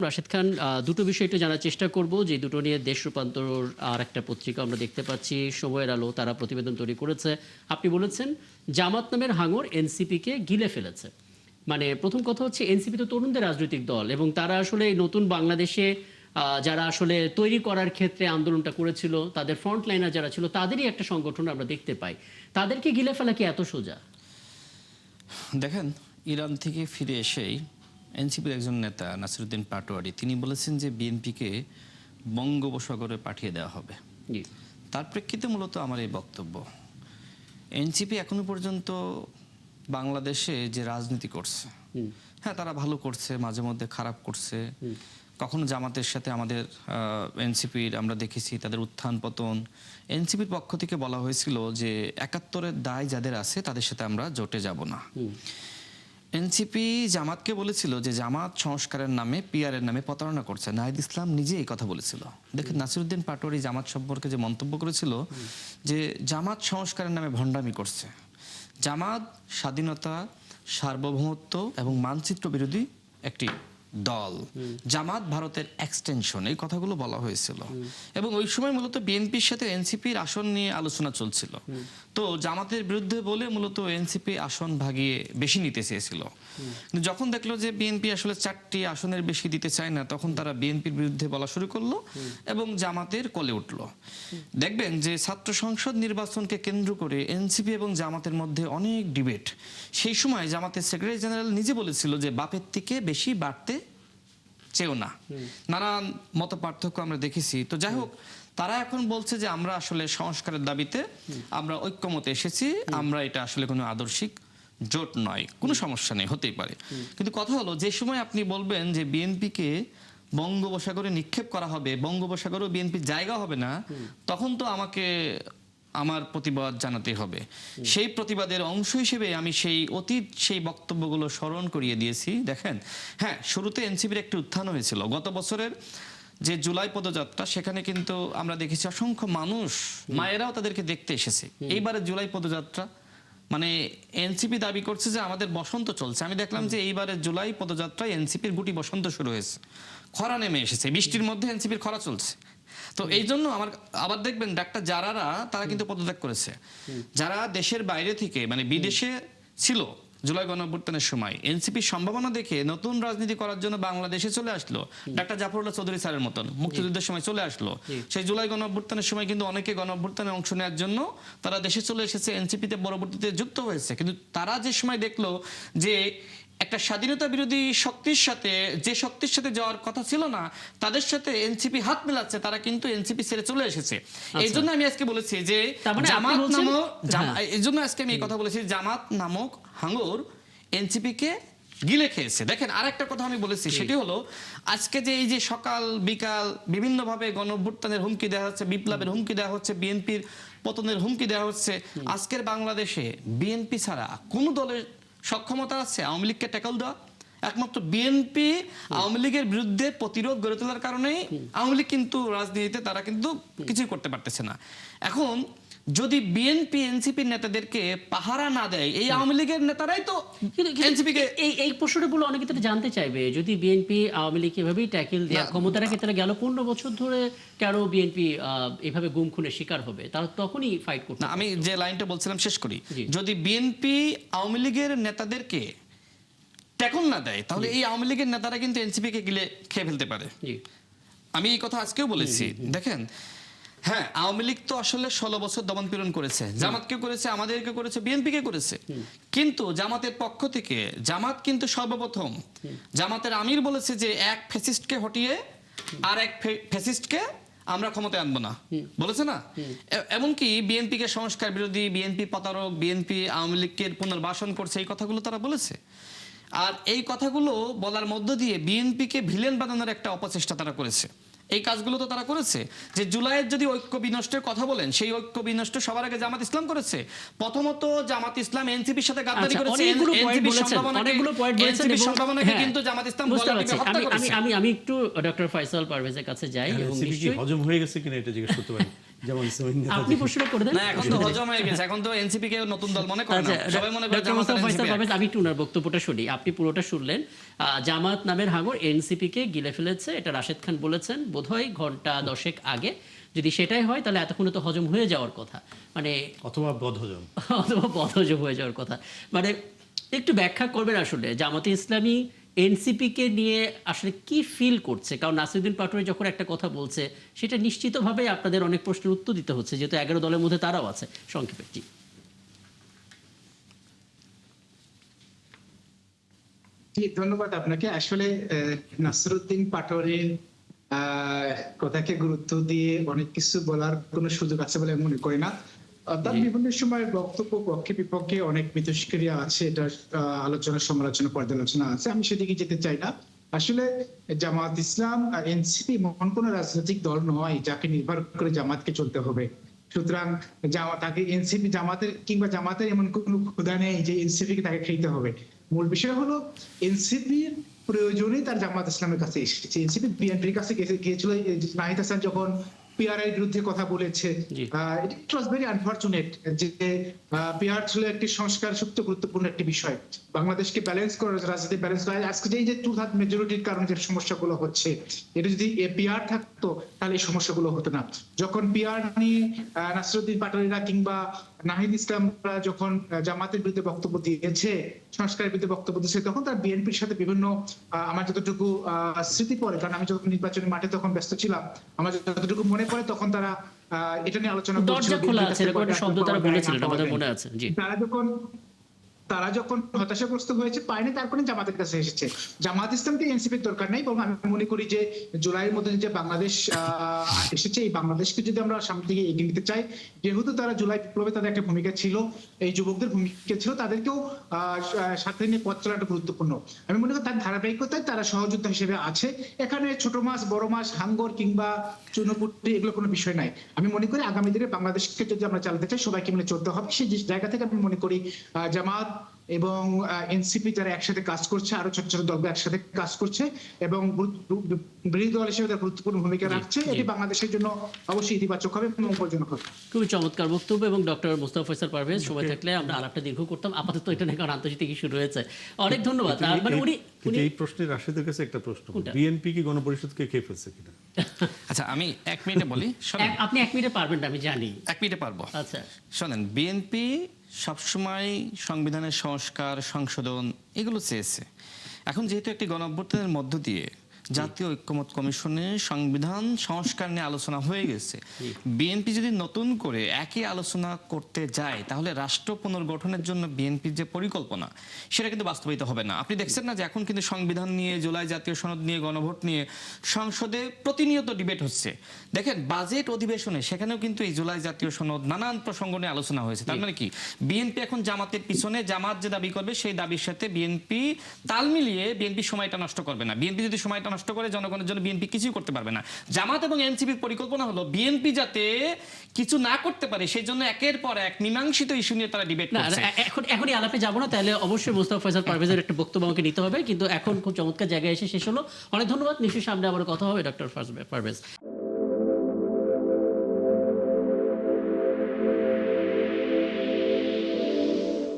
রাশেদ খান, দুটো বিষয় একটু জানার চেষ্টা করব যে দুটো নিয়ে দেশ রূপান্তর আর একটা পত্রিকা আমরা দেখতে পাচ্ছি, সময়ের আলো, তারা প্রতিবেদন তৈরি করেছে। আপনি বলেছেন জামাত নামের হাঙর এনসিপিকে গিলে ফেলেছে। মানে প্রথম কথা হচ্ছে এনসিপি তো তরুণদের রাজনৈতিক দল এবং তারা আসলে এই নতুন বাংলাদেশে যারা আসলে তৈরি করার ক্ষেত্রে আন্দোলনটা করেছিল, তাদের ফ্রন্ট লাইনার যারা ছিল তাদেরই একটা সংগঠন আমরা দেখতে পাই। তাদেরকে গিলে ফেলা কি এত সোজা? দেখেন, ইরান থেকে ফিরে এসেই এনসিপির একজন নেতা নাসিরউদ্দিন পাটোয়ারি তিনি বলেছেন যে বিএনপিকে বঙ্গোপসাগরে পাঠিয়ে দেওয়া হবে। তার প্রেক্ষিতে মূলত আমার এই বক্তব্য। এনসিপি এখনো পর্যন্ত বাংলাদেশে যে রাজনীতি করছে, হ্যাঁ তারা ভালো করছে, মাঝে মধ্যে খারাপ করছে, কখনো জামাতের সাথে আমাদের এনসিপির আমরা দেখেছি তাদের উত্থান পতন। এনসিপির পক্ষ থেকে বলা হয়েছিল যে ৭১-এর দায় যাদের আছে তাদের সাথে আমরা জোটে যাব না। এনসিপি জামাতকে বলেছিল যে জামাত সংস্কারের নামে পিআরের নামে প্রতারণা করছে। নাহিদ ইসলাম নিজে এই কথা বলেছিল। দেখেন, নাসিরউদ্দিন পাটোয়ারি জামাত সম্পর্কে যে মন্তব্য করেছিল যে জামাত সংস্কারের নামে ভণ্ডামি করছে। জামাত স্বাধীনতা, সার্বভৌমত্ব এবং মানচিত্র বিরোধী একটি দল। জামাত ভারতের এক্সটেনশন, এই কথাগুলো বলা হয়েছিল। এবং ওই সময় মূলত বিএনপির সাথে এনসিপির আসন নিয়ে আলোচনা চলছিল। তো জামাতের বিরুদ্ধে বলে মূলত এনসিপি আসন ভাগিয়ে বেশি নিতে চেয়েছিল। কিন্তু যখন দেখলো যে বিএনপি আসলে ৪টি আসনের বেশি দিতে চায় না, তখন তারা বিএনপির বিরুদ্ধে বলা শুরু করলো এবং জামাতের কোলে উঠলো। দেখবেন যে ছাত্র সংসদ নির্বাচনকে কেন্দ্র করে এনসিপি এবং জামাতের মধ্যে অনেক ডিবেট। সেই সময় জামাতের সেক্রেটারি জেনারেল নিজে বলেছিল যে বাপের থেকে বেশি বাড়তে চেও না। নানান মত পার্থক্য আমরা দেখেছি। তো যাই হোক, তারা এখন বলছে যে আমরা আসলে সংস্কারের দাবিতে আমরা ঐক্যমতে এসেছি, আমরা এটা আসলে কোনো আদর্শিক জোট নয়, কোনো সমস্যা নেই, হতেই পারে। কিন্তু কথা হলো, যে সময় আপনি বলবেন যে বিএনপিকে বঙ্গোপসাগরে নিক্ষেপ করা হবে, বঙ্গোপসাগরেও বিএনপির জায়গা হবে না, তখন তো আমাকে আমার প্রতিবাদ জানাতে হবে। সেই প্রতিবাদের অংশ হিসেবে আমি সেই অতীত সেই বক্তব্যগুলো স্মরণ করিয়ে দিয়েছি। দেখেন, হ্যাঁ শুরুতে এনসিপির একটি উত্থান হয়েছিল গত বছরের যে জুলাই পদযাত্রা, সেখানে কিন্তু আমরা দেখেছি অসংখ্য মানুষ, মায়েরাও তাদেরকে দেখতে এসেছে। এইবারে জুলাই পদযাত্রা মানে এনসিপি দাবি করছে যে আমাদের বসন্ত চলছে। আমি দেখলাম যে এইবারে জুলাই পদযাত্রায় এনসিপির গুটি বসন্ত শুরু হয়েছে, খরা নেমে এসেছে, বৃষ্টির মধ্যে এনসিপির খরা চলছে। তো এই জন্য আমার আবার দেখবেন ডাক্তার যারারা তারা কিন্তু পদত্যাগ করেছে। যারা দেশের বাইরে থেকে মানে বিদেশে ছিল জুলাই গণঅভ্যুত্থানের সময়, এনসিপির সম্ভাবনা দেখে নতুন রাজনীতি করার জন্য বাংলাদেশে চলে আসলো। ডাক্তার জাফরুল্লাহ চৌধুরী স্যারের মতন মুক্তিযুদ্ধের সময় চলে আসলো। সেই জুলাই গণঅভ্যুত্থানের সময় কিন্তু অনেকে গণঅভ্যুত্থানে অংশ নেওয়ার জন্য তারা দেশে চলে এসেছে, এনসিপিতে পরবর্তীতে যুক্ত হয়েছে। কিন্তু তারা যে সময় দেখলো যে একটা স্বাধীনতা বিরোধী শক্তির সাথে, যে শক্তির সাথে যাওয়ার কথা ছিল না, তাদের সাথে এনসিপি হাত মেলাচ্ছে, তারা কিন্তু এনসিপি ছেড়ে চলে এসেছে। এই জন্য আমি আজকে বলেছি যে জামাত নামক, এই জন্য আজকে আমি এই কথা বলেছি, জামাত নামক হাঙর এনসিপি কে গিলে খেয়েছে। দেখেন, আরেকটা কথা আমি বলেছি, সেটি হলো আজকে যে এই যে সকাল বিকাল বিভিন্ন ভাবে গণঅভ্যুত্থানের হুমকি দেওয়া হচ্ছে, বিপ্লবের হুমকি দেওয়া হচ্ছে, বিএনপির পতনের হুমকি দেওয়া হচ্ছে, আজকের বাংলাদেশে বিএনপি ছাড়া কোন দলের সক্ষমতা আছে আওয়ামী লীগকে ট্যাকল দেওয়া? একমাত্র বিএনপি আওয়ামী লীগের বিরুদ্ধে প্রতিরোধ গড়ে তোলার কারণেই আওয়ামী লীগ কিন্তু রাজনীতিতে তারা কিন্তু কিছুই করতে পারতেছে না। এখন যদি বিএনপি এনসিপির নেতাদেরকে পাহারা না দেয়, এই আওয়ামী লীগের নেতারাই তো এনসিপিকে এই প্রশ্নটা বলে অনেকে তারা জানতে চাইবে, যদি বিএনপি আওয়ামী লীগ এভাবেই ট্যাকেল দেওয়া ক্ষমতা রাখে, তারা গেল 15 বছর ধরে কেন বিএনপি এভাবে গুম খুনের শিকার হবে? তারা তখনই ফাইট করতে। আমি যে লাইনটা বলছিলাম শেষ করি। যদি বিএনপি আওয়ামী লীগের নেতাদেরকে ট্যাকল না দেয়, তাহলে এই আওয়ামী লীগের নেতারা কিন্তু এনসিপি কে গিলে খেয়ে ফেলতে পারে। আমি এই কথা আজকেও বলেছি। দেখেন, হ্যাঁ আওয়ামী লীগ তো আসলে 16 বছর দমন পীড়ন করেছে, জামাতকে করেছে, আমাদেরকে করেছে, বিএনপি কে করেছে। কিন্তু জামাতের পক্ষ থেকে জামাত কিন্তু সর্বপ্রথম জামাতের আমির বলেছে যে এক ফ্যাসিস্টকে হটিয়ে আর এক ফ্যাসিস্টকে আমরা ক্ষমতায় আনবো না, বলেছে না? এমনকি বিএনপি কে সংস্কার বিরোধী, বিএনপি প্রতারক, বিএনপি আওয়ামী লীগকে পুনর্বাসন করছে, এই কথাগুলো তারা বলেছে। আর এই কথাগুলো বলার মধ্য দিয়ে বিএনপিকে ভিলেন বানানোর একটা অপচেষ্টা তারা করেছে। এই কাজগুলো তো তারা করেছে। যে জুলাইয়ের যদি ঐক্য বিনষ্টের কথা বলেন, সেই ঐক্য বিনষ্ট সবার আগে জামাত ইসলাম করেছে। প্রথমত জামাত ইসলাম এনসিপির সাথে গাদ্দারি করেছে, এনসিপির সম্ভাবনাকে কিন্তু জামাত ইসলাম হত্যা করেছে। আমি একটু ডক্টর ফয়সাল পারভেজের কাছে যাই এবং নিশ্চয়ই হজম হয়ে গেছে কিনা এটা জিজ্ঞেস করতে পারি। যেমন ইসলামী আপনি প্রশ্ন করে দেন। না, এখন তো হজম হয়ে গেছে, এখন তো এনসিপি কে নতুন দল মনে করে না, সবাই মনে করে ডক্টর জামাত আর মোস্তফা ফয়সাল NCP পারভেজ, আমি একটু ওনার বক্তব্যটা শুনি, আপনি পুরোটা শুনলেন। জামাত নামের হাঙর এনসিপি কে গিলে ফেলেছে, এটা রাশেদ খান বলেছেন বোধহয় ঘন্টা 10 আগে। যদি সেটাই হয় তাহলে এতক্ষণে তো হজম হয়ে যাওয়ার কথা, মানে অথবা বদহজম। অথবা বদহজম হয়ে যাওয়ার কথা। মানে একটু ব্যাখ্যা করবেন আসলে জামাতে ইসলামী এনসিপি কে নিয়ে আসলে কি ফিল করছে? কারণ নাসিরউদ্দিন পাটোয়ারি যখন একটা কথা বলছে সেটা নিশ্চিতভাবে আপনাদের অনেক প্রশ্নের উত্তর দিতে হচ্ছে, যেহেতু 11 দলের মধ্যে তারাও আছে। সংক্ষেপে জি। জি, ধন্যবাদ আপনাকে। আসলে নাসিরউদ্দিন পাটোয়ারির কথাকে গুরুত্ব দিয়ে অনেক কিছু বলার কোনো সুযোগ আছে বলে আমি মনে করি না। তার বিভিন্ন সময় বক্তব্য পক্ষে বিপক্ষে অনেক মিথস্ক্রিয়া আছে, এটা আলোচনা সমালোচনা পর্যালোচনা আছে, আমি সেদিকে যেতে চাই না। আসলে জামাত ইসলাম আর এনসিপি এমন কোন রাজনৈতিক দল নয় যাকে নির্ভর করে জামাতকে চলতে হবে। সুতরাং তাকে এনসিপি জামাতের কিংবা জামাতের এমন কোনো ক্ষুধা নেই যে এনসিপি কে তাকে খেতে হবে। মূল বিষয় হলো এনসিপির প্রয়োজনেই তার জামাত ইসলামের কাছে এসেছে। এনসিপি বিএনপির কাছে গিয়েছিল নাহিদ হাসান যখন পিআরআই বিরুদ্ধে কথা বলেছে। ইট ওয়াজ ভেরি আনফরচুনেট যে পিআর ছিল একটি সংস্কার সবচেয়ে গুরুত্বপূর্ণ একটি বিষয়, বাংলাদেশকে ব্যালেন্স করা, রাজনীতি ব্যালেন্স করা। আজকে যে টু থার্ড মেজরিটির কারণে যে সমস্যাগুলো হচ্ছে, এটা যদি পিআর থাকতো তাহলে এই সমস্যাগুলো হতো না। যখন পিআর নিয়ে নাসিরউদ্দিন পাটোয়ারিরা কিংবা নাহিদ ইসলামরা যখন জামাতের বিরুদ্ধে বক্তব্য দিয়েছে, সংস্কারের বিরুদ্ধে বক্তব্য দিয়েছে, তখন তার বিএনপির সাথে বিভিন্ন আমার যতটুকু স্মৃতি পড়ে, কারণ আমি যখন নির্বাচনী মাঠে তখন ব্যস্ত ছিলাম, আমার যতটুকু মনে পড়ে তখন তারা এটা নিয়ে আলোচনা করছিল। দরজা খোলা আছে এরকম একটা শব্দ তারা বলেছিলেন, আমাদের মনে আছে। জি। তারা যখন হতাশাগ্রস্ত হয়েছে, পায়নি, তারপরে জামাতের কাছে এসেছে। জামাত ইসলামকে এনসিপির দরকার নাই, বরং আমি মনে করি যে জুলাইয়ের মধ্যে যে বাংলাদেশ এসেছে, এই বাংলাদেশকে যদি আমরা সামনে দিকে এগিয়ে নিতে চাই, যেহেতু তারা জুলাই বিপ্লবে তাদের একটা ভূমিকা ছিল, এই যুবকদের ভূমিকা ছিল, তাদেরকেও সাথে নিয়ে পথ চলাটা গুরুত্বপূর্ণ। আমি মনে করি তার ধারাবাহিকতায় তারা সহযোদ্ধা হিসেবে আছে। এখানে ছোট মাছ বড় মাছ, হাঙ্গর কিংবা চুনোপুটি এগুলো কোনো বিষয় নাই। আমি মনে করি আগামী দিনে বাংলাদেশকে যদি আমরা চালাতে চাই, সবাইকে মিলে চলতে হবে। সেই জায়গা থেকে আমি মনে করি জামাত এবং এনসিপি যারা একসাথে কাজ করছে, আরো ছোট ছোট দল একসাথে কাজ করছে এবং বিরোধী দল হিসেবে তারা গুরুত্বপূর্ণ ভূমিকা রাখছে, এটি বাংলাদেশের জন্য অবশ্যই ইতিবাচক হবে এবং মঙ্গলজনক হবে। খুবই চমৎকার বক্তব্য। এবং ডক্টর মোস্তফা ফয়সাল পারভেজ, সময় থাকলে আমরা আলাপটা দীর্ঘ করতাম, আপাতত এটা নিয়ে কারণ আন্তর্জাতিক ইস্যু রয়েছে। অনেক ধন্যবাদ। মানে এই প্রশ্নে রাশেদের কাছে একটা প্রশ্ন, বিএনপি কি গণপরিষদকে খেয়ে ফেলছে কিনা? আচ্ছা, আমি 1 মিনিটে বলি। আপনি 1 মিনিটে পারবেন না, আমি জানি। 1 মিনিটে পারবো। আচ্ছা, শোনেন, বিএনপি সবসময় সংবিধানের সংস্কার, সংশোধন এগুলো চেয়েছে। এখন যেহেতু একটি গণঅভ্যুত্থানের মধ্য দিয়ে জাতীয় ঐক্যমত কমিশনে সংবিধান সংস্কার নিয়ে আলোচনা হয়ে গেছে, বিএনপি যদি নতুন করে একই আলোচনা করতে যায়, তাহলে রাষ্ট্র পুনর্গঠনের জন্য বিএনপির যে পরিকল্পনা, সেটা কিন্তু বাস্তবায়িত হবে না। আপনি দেখছেন না যে এখন কিন্তু সংবিধান নিয়ে, জুলাই জাতীয় সনদ নিয়ে, গণভোট নিয়ে সংসদে প্রতিনিয়ত ডিবেট হচ্ছে। দেখেন, বাজেট অধিবেশনে সেখানেও কিন্তু এই জুলাই জাতীয় সনদ, নানান প্রসঙ্গ নিয়ে আলোচনা হয়েছে। তার মানে কি, বিএনপি এখন জামাতের পিছনে, জামাত যে দাবি করবে সেই দাবির সাথে বিএনপি তাল মিলিয়ে বিএনপি সময়টা নষ্ট করবে না। বিএনপি যদি সময়টা নষ্ট করে, জনগণের জন্য বিএনপি কিছুই করতে পারবে না। জামাত এবং এনসিপির পরিকল্পনা হলো বিএনপি যাতে কিছু না করতে পারে, সেই জন্য একের পর এক মীমাংসিত ইস্যু নিয়ে তারা ডিবেট করছে। এখনই আলাপে যাবো না, তাহলে অবশ্যই মোস্তফা ফয়সাল পারভেজের একটা বক্তব্য আমাকে নিতে হবে, কিন্তু এখন খুব চমৎকার জায়গায় এসে শেষ হলো। অনেক ধন্যবাদ। নিশ্চয়ই সামনে আবার কথা হবে ডক্টর পারভেজ।